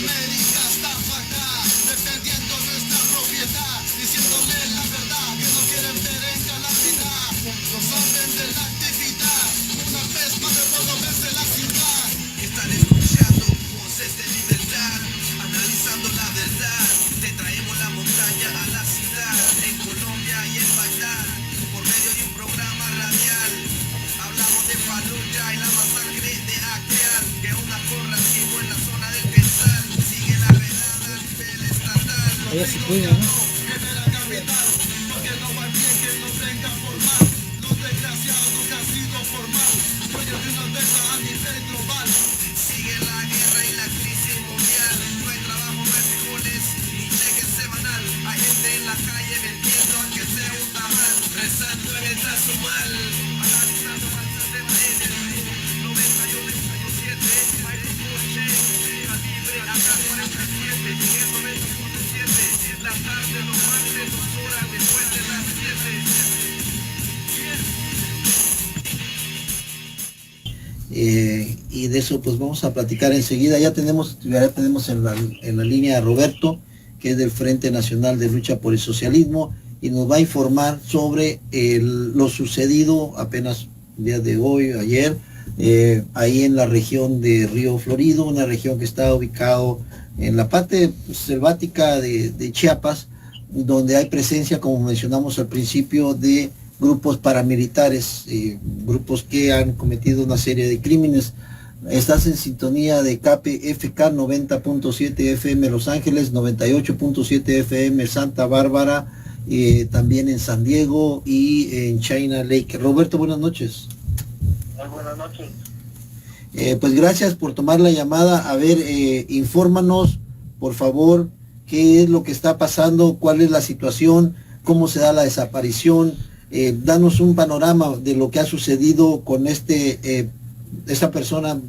América está acá, defendiendo nuestra propiedad, diciéndole la verdad que no quieren ver en calamidad. Nos hablen de la actividad, una vez más de pueblo vence la ciudad. Están escuchando voces de libertad, analizando la verdad. Te traemos la montaña a la ciudad, en Colombia y en Bagdad, por medio de un programa radial. Hablamos de Fallujah y la masacre de Acteal, que es una porra activo en la zona del Quetzal. Sigue la redada a nivel estatal. Allá se puede, ¿no? Genera capital, porque no va bien que nos venga a formar. Los desgraciados nunca han sido formal, dueños de una empresa a nivel global. Sigue la guerra y la crisis mundial. No hay trabajo, no hay frijoles, ni cheque semanal. Hay gente en la calle vendiendo a que sea un tamal, rezando en el trazo mal, analizando al sistema en el 91, 97, hay coche, calibre, AK-47, en 90.7, la tarde, los martes, 2 horas después de las 7. Y de eso pues vamos a platicar enseguida. Ya tenemos en la línea a Roberto, que es del Frente Nacional de Lucha por el Socialismo, y nos va a informar sobre lo sucedido apenas el día de hoy, ayer, ahí en la región de Río Florido, una región que está ubicado en la parte selvática de Chiapas, donde hay presencia, como mencionamos al principio, de grupos paramilitares, grupos que han cometido una serie de crímenes. Estás en sintonía de KPFK 90.7 FM Los Ángeles, 98.7 FM Santa Bárbara, también en San Diego y en China Lake. Roberto, buenas noches. Muy buenas noches. Pues gracias por tomar la llamada. A ver, infórmanos, por favor, qué es lo que está pasando, cuál es la situación, cómo se da la desaparición. Danos un panorama de lo que ha sucedido con esa persona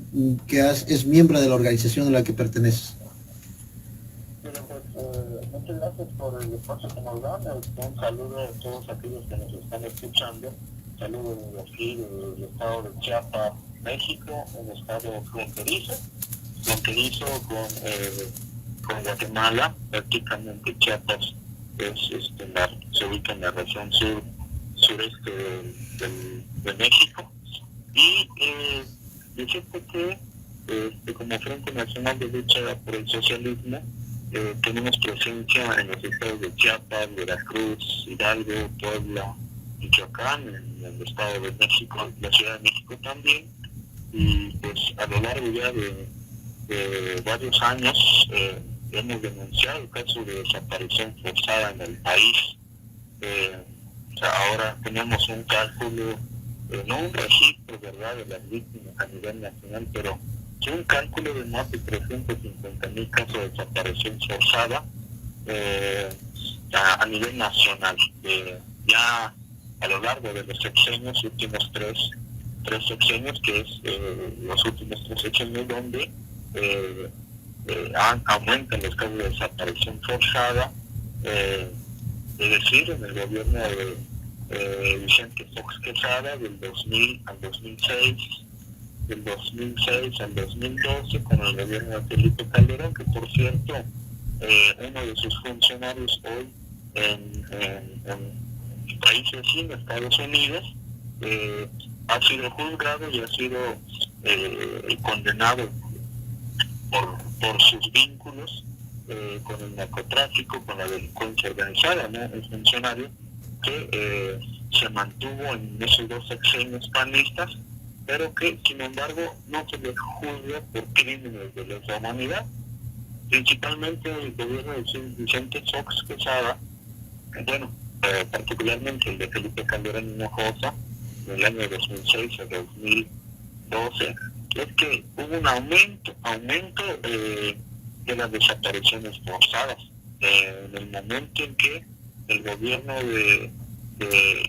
que es miembro de la organización a la que perteneces. Bueno, pues, muchas gracias por el espacio que nos dan. Un saludo a todos aquellos que nos están escuchando. Saludos desde aquí, del estado de Chiapas, México, un estado fronterizo con Guatemala. Prácticamente Chiapas se ubica en la región sureste de México. Y decirte que como Frente Nacional de Lucha por el Socialismo tenemos presencia en los estados de Chiapas, Veracruz, Hidalgo, Puebla, Michoacán, en el estado de México, la Ciudad de México también. Y pues a lo largo ya de varios años hemos denunciado casos de desaparición forzada en el país. Ahora tenemos un cálculo, no un registro, ¿verdad?, de las víctimas a nivel nacional, pero sí un cálculo de más de 350,000 casos de desaparición forzada a nivel nacional. Ya a lo largo de los sexenios, últimos tres sexenios, que es los últimos 3 sexenios donde aumentan los casos de desaparición forzada, es decir, en el gobierno de Vicente Fox Quesada, del 2000 al 2006, del 2006 al 2012, con el gobierno de Felipe Calderón, que por cierto, uno de sus funcionarios hoy en país vecino, Estados Unidos, ha sido juzgado y ha sido condenado por sus vínculos con el narcotráfico, con la delincuencia organizada, ¿no? El funcionario que se mantuvo en esos 2 sexenios panistas, pero que sin embargo no se le juzga por crímenes de lesa humanidad. Principalmente el gobierno de Vicente Fox Quesada, particularmente el de Felipe Calderón Hinojosa, en el año 2006 a 2012, es que hubo un aumento de las desapariciones forzadas. En el momento en que el gobierno de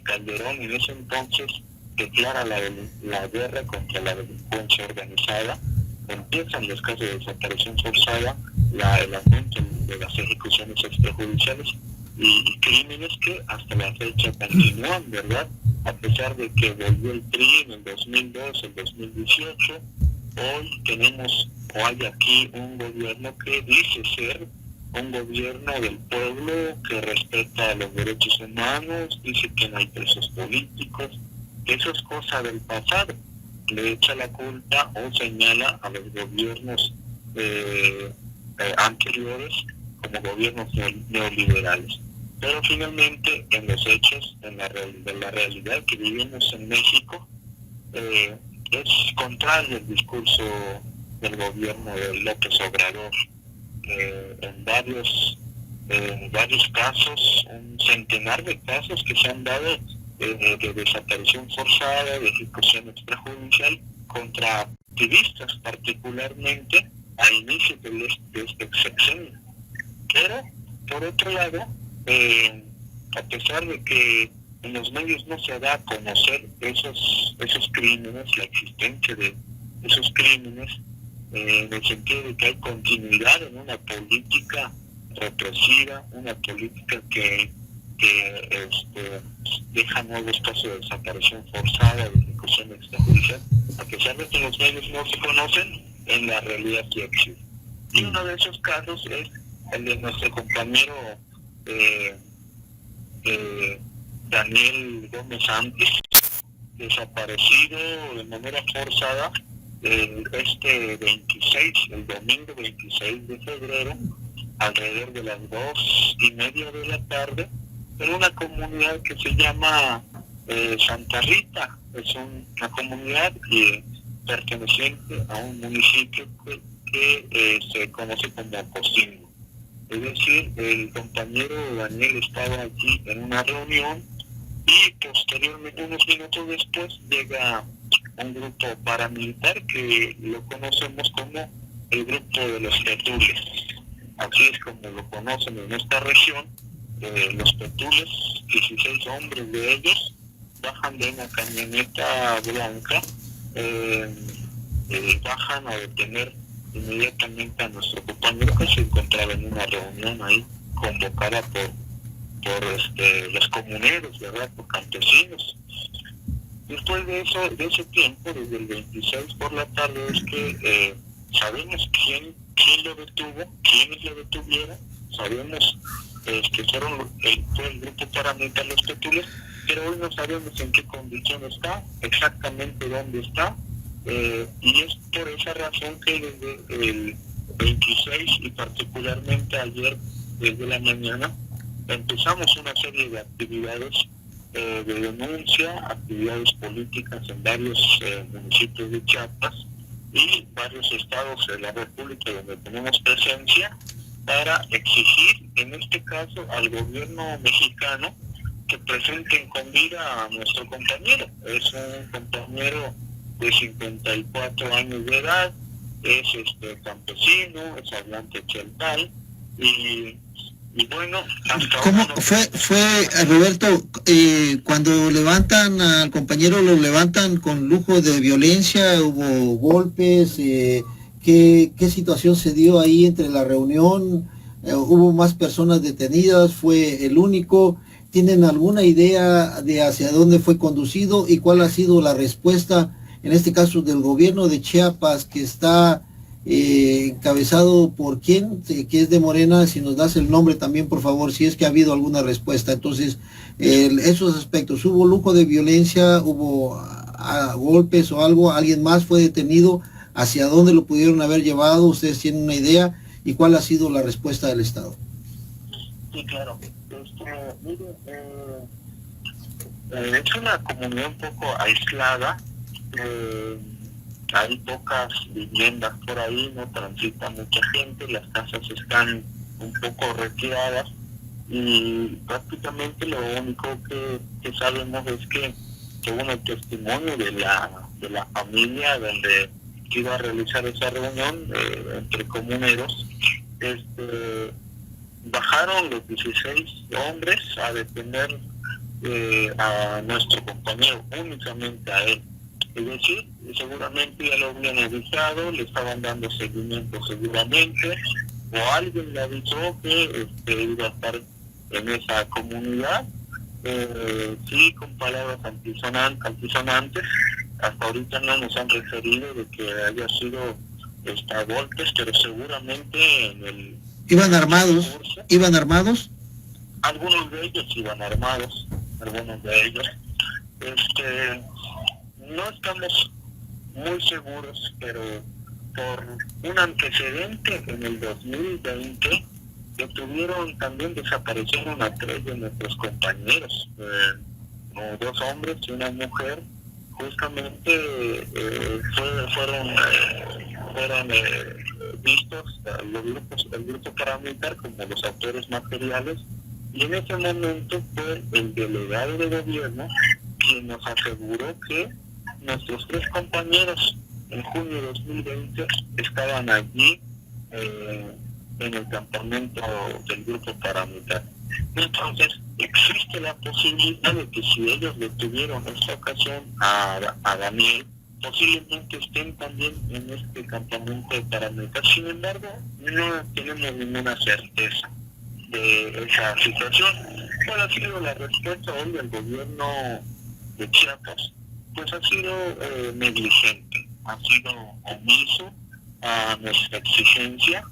Calderón en ese entonces declara la guerra contra la delincuencia organizada, empiezan los casos de desaparición forzada, el aumento de las ejecuciones extrajudiciales y crímenes que hasta la fecha continúan, ¿verdad? A pesar de que volvió el PRI en el 2002, el 2018, hoy tenemos o hay aquí un gobierno que dice ser un gobierno del pueblo, que respeta los derechos humanos, dice que no hay presos políticos, que eso es cosa del pasado. Le echa la culpa o señala a los gobiernos anteriores como gobiernos neoliberales. Pero finalmente, en los hechos, en la realidad que vivimos en México, es contrario el discurso del gobierno de López Obrador. En varios casos, un centenar de casos que se han dado de desaparición forzada, de ejecución extrajudicial contra activistas, particularmente a inicios de este sexenio. Pero, por otro lado, a pesar de que en los medios no se da a conocer esos crímenes, la existencia de esos crímenes, en el sentido de que hay continuidad en una política represiva, una política que deja nuevos casos de desaparición forzada, de ejecución extrajudicial, a pesar de que los medios no se conocen, en la realidad sí existe. Y uno de esos casos es el de nuestro compañero Daniel Gómez Santos, desaparecido de manera forzada el domingo 26 de febrero, alrededor de las 2:30 de la tarde, en una comunidad que se llama Santa Rita. Es una comunidad perteneciente a un municipio que se conoce como Cocingo. Es decir, el compañero Daniel estaba allí en una reunión y posteriormente, unos minutos después, llega un grupo paramilitar que lo conocemos como el grupo de los Tetules. Así es como lo conocen en esta región. Los Tetules, 16 hombres de ellos, bajan de una camioneta blanca, bajan a detener inmediatamente a nuestro compañero, que se encontraba en una reunión ahí convocada por los comuneros, ¿verdad?, por campesinos. Después de ese tiempo, desde el 26 por la tarde, es que sabemos quién lo detuvo, quiénes lo detuvieron, sabemos que fue el grupo paramilitar Los Tetules, pero hoy no sabemos en qué condición está, exactamente dónde está, y es por esa razón que desde el 26 y particularmente ayer, desde la mañana, empezamos una serie de actividades de denuncia, actividades políticas en varios municipios de Chiapas y varios estados de la República donde tenemos presencia, para exigir, en este caso, al gobierno mexicano que presenten con vida a nuestro compañero. Es un compañero de 54 años de edad, es campesino, es hablante cheltal, y bueno, hasta ¿Cómo ahora fue Roberto, cuando levantan al compañero, lo levantan con lujo de violencia? ¿Hubo golpes? ¿Qué situación se dio ahí entre la reunión? ¿Hubo más personas detenidas? ¿Fue el único? ¿Tienen alguna idea de hacia dónde fue conducido y cuál ha sido la respuesta, en este caso del gobierno de Chiapas, que está encabezado por quién, que es de Morena? Si nos das el nombre también, por favor, si es que ha habido alguna respuesta. Entonces, esos aspectos, ¿hubo lujo de violencia? ¿Hubo golpes o algo? ¿Alguien más fue detenido? ¿Hacia dónde lo pudieron haber llevado? ¿Ustedes tienen una idea? ¿Y cuál ha sido la respuesta del Estado? Sí, claro. Mire, es una comunidad un poco aislada. Hay pocas viviendas por ahí, no transita mucha gente, las casas están un poco retiradas y prácticamente lo único que sabemos es que según el testimonio de la familia donde iba a realizar esa reunión entre comuneros, bajaron los 16 hombres a detener a nuestro compañero, únicamente a él. Es decir, seguramente ya lo habían avisado, le estaban dando seguimiento seguramente, o alguien le avisó que iba a estar en esa comunidad, sí, con palabras altisonantes. Hasta ahorita no nos han referido de que haya sido a golpes, pero seguramente en el ¿Iban armados? curso, ¿Iban armados? algunos de ellos iban armados, algunos de ellos. No estamos muy seguros, pero por un antecedente en el 2020 detuvieron, también desaparecieron a 3 de nuestros compañeros, 2 hombres y una mujer. Justamente fueron vistos el grupo paramilitar como los autores materiales, y en ese momento fue el delegado de gobierno quien nos aseguró que nuestros 3 compañeros en junio de 2020 estaban allí en el campamento del grupo paramilitar. Entonces, existe la posibilidad de que si ellos detuvieron en esta ocasión a Daniel, posiblemente estén también en este campamento paramilitar. Sin embargo, no tenemos ninguna certeza de esa situación. ¿Cuál ha sido la respuesta hoy del gobierno de Chiapas? Pues ha sido negligente, ha sido omiso a nuestra exigencia.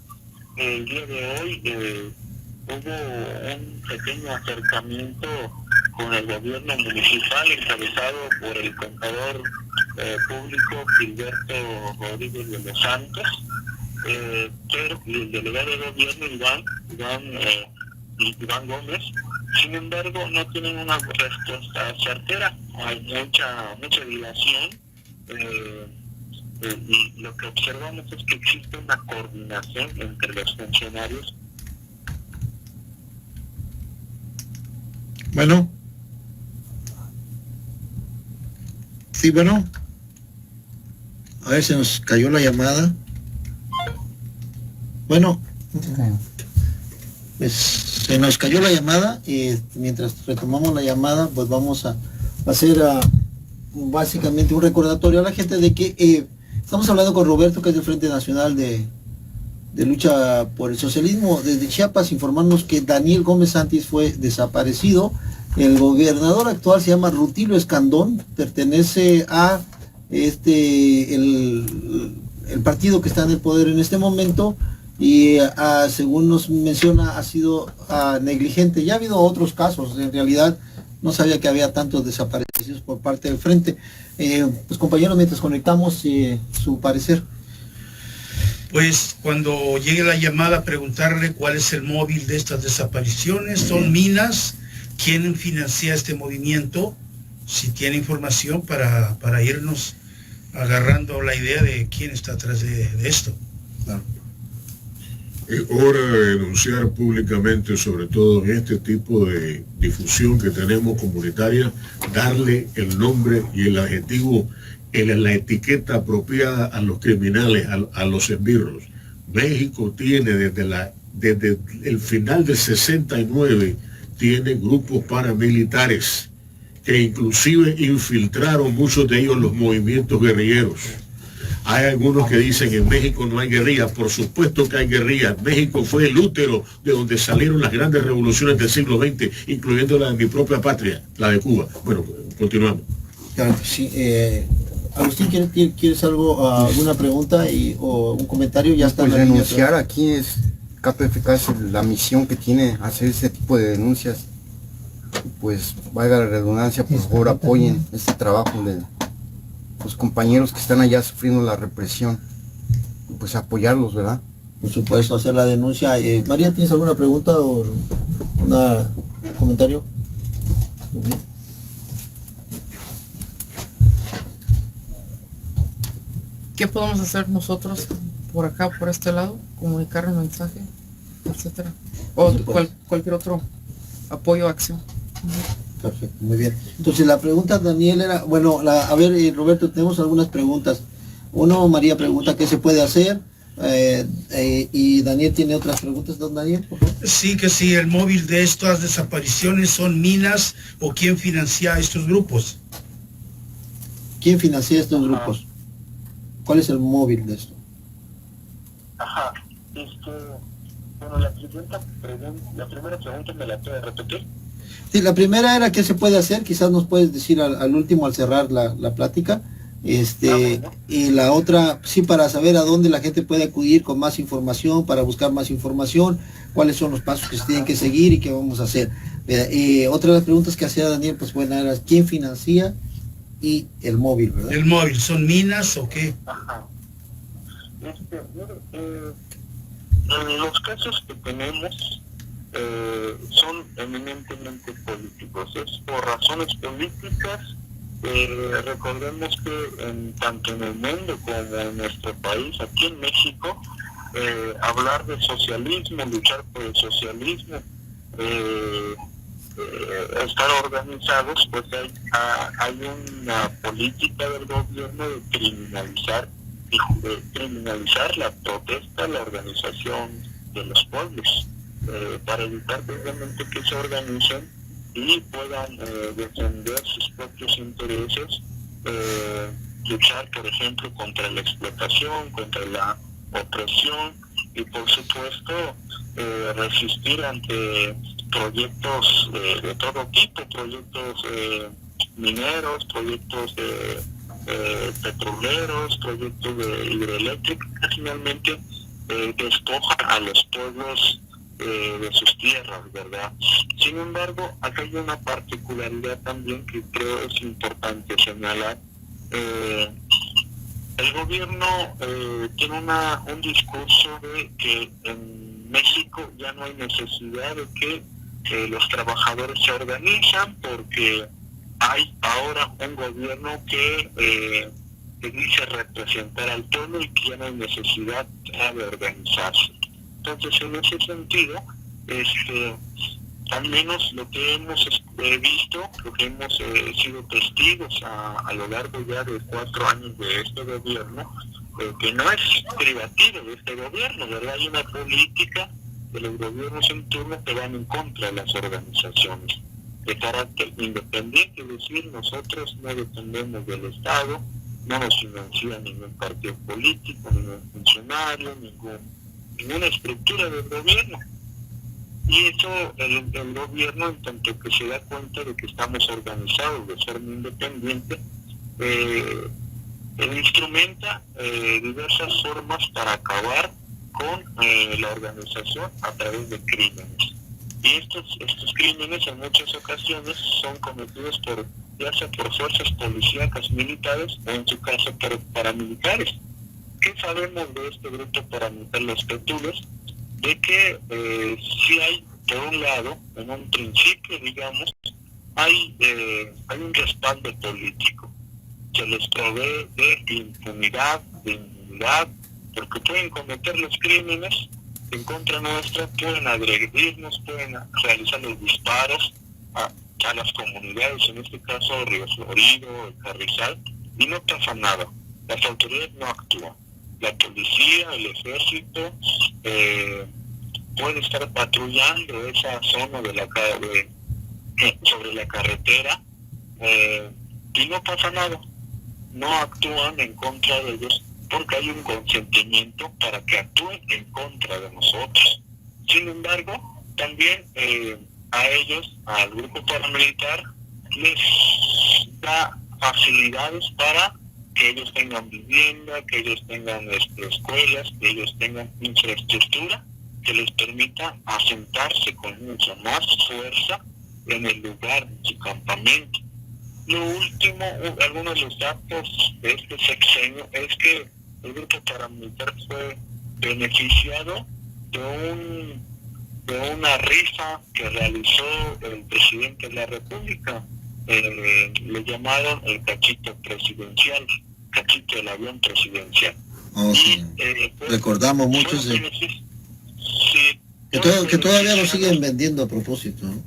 El día de hoy hubo un pequeño acercamiento con el gobierno municipal encabezado por el contador público Gilberto Rodríguez de los Santos, pero el delegado de gobierno Iván Gómez. Sin embargo, no tienen una respuesta certera, hay mucha dilación, y lo que observamos es que existe una coordinación entre los funcionarios. Bueno. Sí, bueno. A ver, se nos cayó la llamada. Bueno. Pues se nos cayó la llamada y mientras retomamos la llamada, pues vamos a hacer básicamente un recordatorio a la gente de que estamos hablando con Roberto, que es del Frente Nacional de Lucha por el Socialismo. Desde Chiapas informarnos que Daniel Gómez Santis fue desaparecido. El gobernador actual se llama Rutilio Escandón, pertenece a el partido que está en el poder en este momento, y según nos menciona ha sido negligente. Ya ha habido otros casos, en realidad no sabía que había tantos desaparecidos por parte del frente. Pues compañeros, mientras conectamos, su parecer. Pues cuando llegue la llamada, preguntarle cuál es el móvil de estas desapariciones. Son minas. ¿Quién financia este movimiento? Si tiene información para irnos agarrando la idea de quién está atrás de esto. Claro. Es hora de denunciar públicamente, sobre todo en este tipo de difusión que tenemos comunitaria, darle el nombre y el adjetivo, la etiqueta apropiada a los criminales, a los esbirros. México tiene desde el final del 69, tiene grupos paramilitares que inclusive infiltraron muchos de ellos los movimientos guerrilleros. Hay algunos que dicen que en México no hay guerrilla. Por supuesto que hay guerrilla. México fue el útero de donde salieron las grandes revoluciones del siglo XX, incluyendo la de mi propia patria, la de Cuba. Bueno, continuamos. Claro, sí. Agustín, ¿quieres alguna pregunta o un comentario? Ya está. Pues denunciar aquí es KPFK, la misión que tiene hacer ese tipo de denuncias. Pues valga la redundancia, por favor apoyen este trabajo de los compañeros que están allá sufriendo la represión, pues apoyarlos, ¿verdad? Por supuesto, hacer la denuncia. María, ¿tienes alguna pregunta o un comentario? ¿Qué podemos hacer nosotros por acá, por este lado? Comunicar el mensaje, etcétera. O cualquier otro apoyo o acción. Perfecto, muy bien. Entonces la pregunta, Daniel, era, bueno, a ver, Roberto, tenemos algunas preguntas. Uno, María pregunta qué se puede hacer, y Daniel tiene otras preguntas. ¿Don Daniel, por favor? Sí, que si el móvil de estas desapariciones son minas o quién financia estos grupos. ¿Quién financia estos grupos? ¿Cuál es el móvil de esto? Ajá, bueno, la primera pregunta me la puede repetir. Sí, la primera era qué se puede hacer, quizás nos puedes decir al último, al cerrar la plática, Y la otra, sí, para saber a dónde la gente puede acudir con más información, para buscar más información, cuáles son los pasos que se tienen que seguir y qué vamos a hacer. Otra de las preguntas que hacía Daniel, pues bueno, era quién financia y el móvil, ¿verdad? ¿El móvil son minas o qué? Ajá. Los casos que tenemos son eminentemente políticos. Es por razones políticas. Recordemos que tanto en el mundo como en nuestro país, aquí en México, hablar de socialismo, luchar por el socialismo, estar organizados, pues hay una política del gobierno de criminalizar la protesta, la organización de los pueblos, para evitar precisamente que se organicen y puedan defender sus propios intereses, luchar, por ejemplo, contra la explotación, contra la opresión y, por supuesto, resistir ante proyectos de todo tipo, proyectos mineros, proyectos petroleros, proyectos de hidroeléctricos, que finalmente despoja a los pueblos de sus tierras, ¿verdad? Sin embargo, acá hay una particularidad también que creo es importante señalar. El gobierno tiene un discurso de que en México ya no hay necesidad de que los trabajadores se organizan porque hay ahora un gobierno que dice representar al pueblo y que ya no hay necesidad de organizarse. Entonces, en ese sentido, al menos lo que hemos visto, lo que hemos sido testigos a lo largo ya de 4 años de este gobierno, que no es privativo de este gobierno, ¿verdad? Hay una política de los gobiernos en turno que van en contra de las organizaciones de carácter independiente, es decir, nosotros no dependemos del Estado, no nos financia ningún partido político, ningún funcionario, ninguna estructura del gobierno. Y eso el gobierno, en tanto que se da cuenta de que estamos organizados de forma independiente, instrumenta diversas formas para acabar con la organización a través de crímenes. Y estos crímenes en muchas ocasiones son cometidos ya sea por fuerzas policíacas militares o en su caso por paramilitares. ¿Qué sabemos de este grupo paramilitar, los Tetules? De que sí hay, por un lado, en un principio, digamos, hay un respaldo político. Se les provee de impunidad, de inmunidad, porque pueden cometer los crímenes en contra nuestra, pueden agredirnos, pueden realizar los disparos a las comunidades, en este caso Río Florido, el Carrizal, y no pasa nada. Las autoridades no actúan. La policía, el ejército, puede estar patrullando esa zona sobre la carretera y no pasa nada. No actúan en contra de ellos porque hay un consentimiento para que actúen en contra de nosotros. Sin embargo, también a ellos, al grupo paramilitar, les da facilidades para que ellos tengan vivienda, que ellos tengan escuelas, que ellos tengan infraestructura que les permita asentarse con mucha más fuerza en el lugar de su campamento. Lo último, algunos de los datos de este sexenio es que el grupo paramilitar fue beneficiado de una rifa que realizó el presidente de la República. Le llamaron el cachito presidencial, cachito del avión presidencial. Oh, sí. Recordamos muchos que todavía lo siguen vendiendo a propósito, ¿no?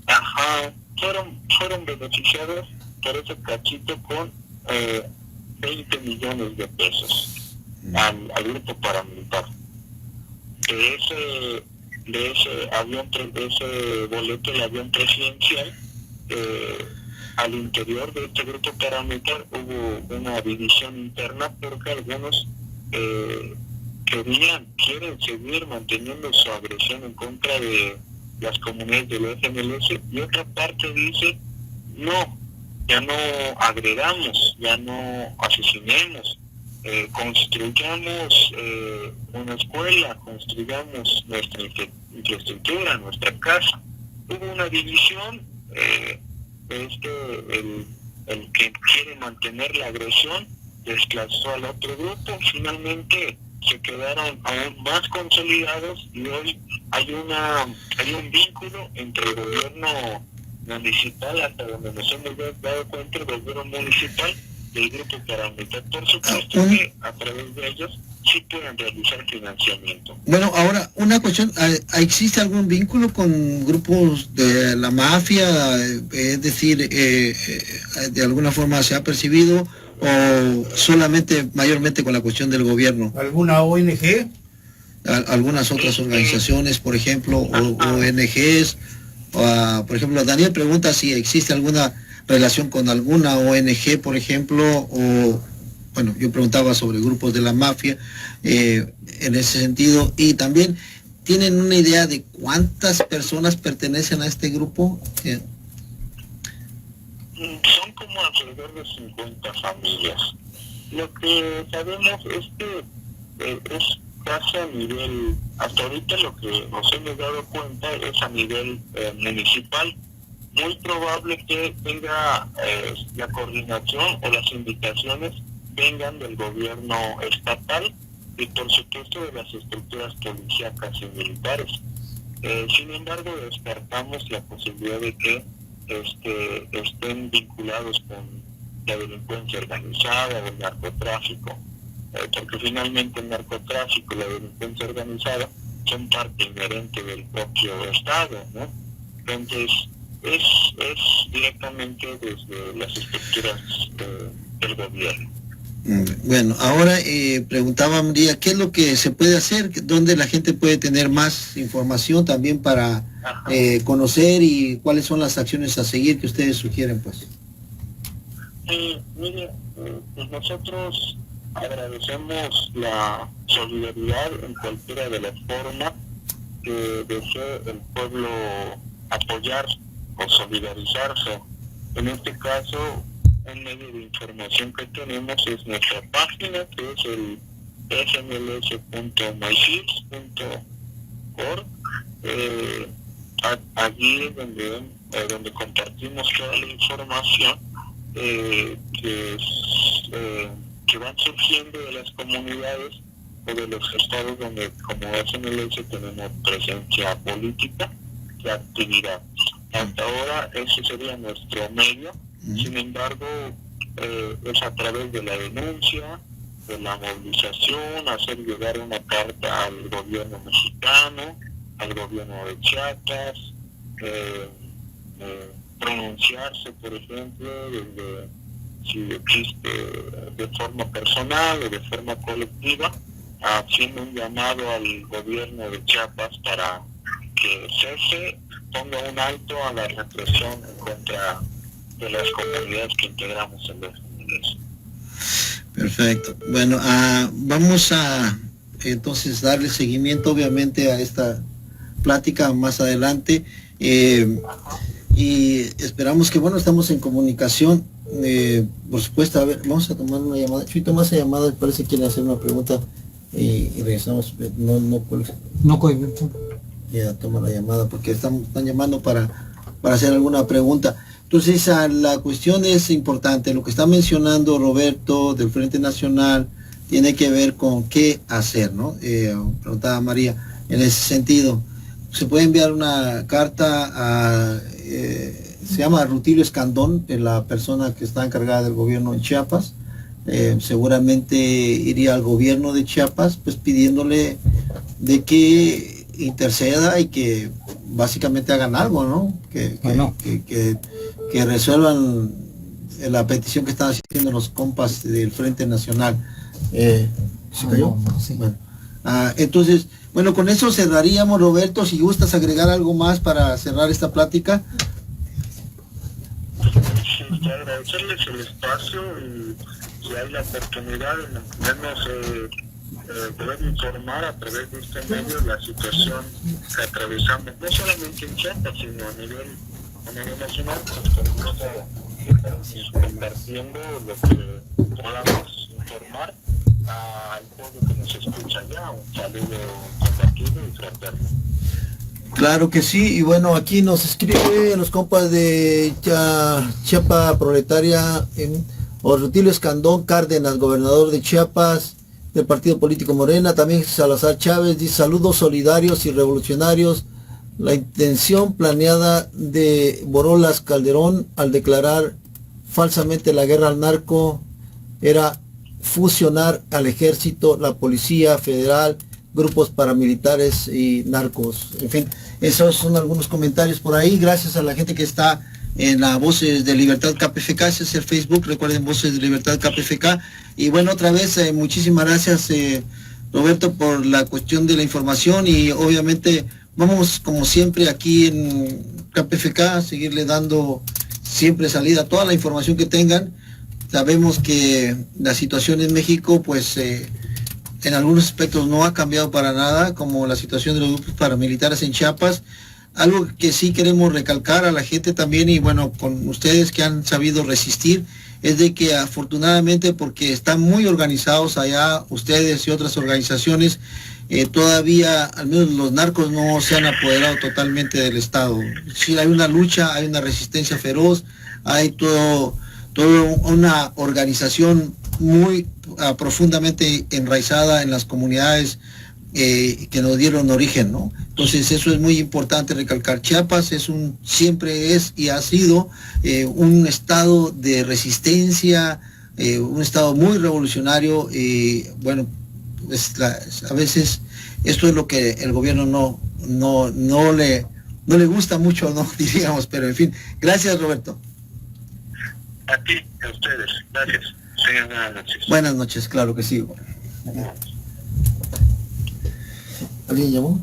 Ajá, fueron beneficiados por ese cachito con 20 millones de pesos al grupo paramilitar. De ese avión, de ese boleto del avión presidencial, al interior de este grupo paramilitar hubo una división interna porque algunos quieren seguir manteniendo su agresión en contra de las comunidades del FMLS y otra parte dice no, ya no agredamos, ya no asesinemos, construyamos una escuela, construyamos nuestra infraestructura, nuestra casa. Hubo una división, el que quiere mantener la agresión desplazó al otro grupo, finalmente se quedaron aún más consolidados y hoy hay un vínculo entre el gobierno municipal, hasta donde nos hemos dado cuenta, el gobierno municipal del grupo paramilitar. Por supuesto que a través de ellos sí pueden realizar financiamiento. Bueno, ahora una cuestión, ¿existe algún vínculo con grupos de la mafia? Es decir, ¿de alguna forma se ha percibido o solamente, mayormente con la cuestión del gobierno? ¿Alguna ONG? Algunas otras organizaciones, por ejemplo, o ONGs. Por ejemplo, Daniel pregunta si existe alguna relación con alguna ONG, por ejemplo, o, bueno, yo preguntaba sobre grupos de la mafia en ese sentido, y también, ¿tienen una idea de cuántas personas pertenecen a este grupo? Son como alrededor de 50 familias. Lo que sabemos es que es casi a nivel, hasta ahorita lo que nos hemos dado cuenta es a nivel municipal. Muy probable que venga la coordinación o las indicaciones vengan del gobierno estatal y por supuesto de las estructuras policíacas y militares. Sin embargo, descartamos la posibilidad de que estén vinculados con la delincuencia organizada o el narcotráfico, porque finalmente el narcotráfico y la delincuencia organizada son parte inherente del propio Estado, ¿no? Entonces, es directamente desde las estructuras del gobierno. Bueno, ahora preguntaba María, ¿qué es lo que se puede hacer? ¿Dónde la gente puede tener más información también para conocer y cuáles son las acciones a seguir que ustedes sugieren, pues? Mire, pues nosotros agradecemos la solidaridad en cualquiera de las formas que desee el pueblo apoyar o solidarizarse. En este caso, un medio de información que tenemos es nuestra página, que es el smls.myfields.org. Allí es donde compartimos toda la información que van surgiendo de las comunidades o de los estados donde como SMLS tenemos presencia política y actividad. Hasta ahora ese sería nuestro medio. Sin embargo, es a través de la denuncia, de la movilización, hacer llegar una carta al gobierno mexicano, al gobierno de Chiapas, pronunciarse, por ejemplo, desde si existe de forma personal o de forma colectiva, haciendo un llamado al gobierno de Chiapas para que cese, ponga un alto a la represión en contra de las comunidades que integramos en los municipios. Perfecto. Bueno, vamos a entonces darle seguimiento obviamente a esta plática más adelante y esperamos que, bueno, estamos en comunicación. Por supuesto, a ver, vamos a tomar una llamada. Chuy, toma esa llamada, parece que quiere hacer una pregunta y regresamos. No cuelgue. Ya, toma la llamada porque están llamando para hacer alguna pregunta. Entonces, la cuestión es importante. Lo que está mencionando Roberto del Frente Nacional tiene que ver con qué hacer, ¿no? Preguntaba María, en ese sentido. Se puede enviar una carta a, se llama Rutilio Escandón, la persona que está encargada del gobierno en Chiapas. Seguramente iría al gobierno de Chiapas, pues pidiéndole de que interceda y que básicamente hagan algo, ¿no? Que resuelvan la petición que están haciendo los compas del Frente Nacional. ¿Se cayó? Sí. Bueno. Entonces, bueno, con eso cerraríamos, Roberto, si gustas agregar algo más para cerrar esta plática. Sí, agradecerles el espacio y si hay la oportunidad de mantenernos poder informar a través de este medio la situación que atravesamos, no solamente en Chiapas, sino a nivel nacional, pues, con gusto estamos compartiendo lo que podamos informar al pueblo que nos escucha allá. Un saludo compartido y fraterno. Claro que sí, y bueno, aquí nos escribe los compas de Chiapa Proletaria, Rutilio Escandón Cárdenas, gobernador de Chiapas, del partido político Morena. También Salazar Chávez dice: saludos solidarios y revolucionarios. La intención planeada de Borolas Calderón al declarar falsamente la guerra al narco era fusionar al ejército, la policía federal, grupos paramilitares y narcos. En fin, esos son algunos comentarios por ahí. Gracias a la gente que está en la Voces de Libertad KPFK, ese es el Facebook, recuerden, Voces de Libertad KPFK. Y bueno, otra vez, muchísimas gracias, Roberto, por la cuestión de la información, y obviamente vamos, como siempre, aquí en KPFK a seguirle dando siempre salida a toda la información que tengan. Sabemos que la situación en México, pues, en algunos aspectos no ha cambiado para nada, como la situación de los grupos paramilitares en Chiapas. Algo que sí queremos recalcar a la gente también, y bueno, con ustedes que han sabido resistir, es de que afortunadamente, porque están muy organizados allá, ustedes y otras organizaciones, todavía, al menos los narcos no se han apoderado totalmente del Estado. Sí, hay una lucha, hay una resistencia feroz, hay toda una organización muy profundamente enraizada en las comunidades que nos dieron origen, ¿no? Entonces eso es muy importante recalcar. Chiapas siempre es y ha sido un estado de resistencia, un estado muy revolucionario, y bueno, a veces esto es lo que el gobierno no le gusta mucho, ¿no? Diríamos, pero en fin. Gracias, Roberto. A ti, a ustedes. Gracias. Tengan buenas noches. Buenas noches, claro que sí. ¿Alguien llamó?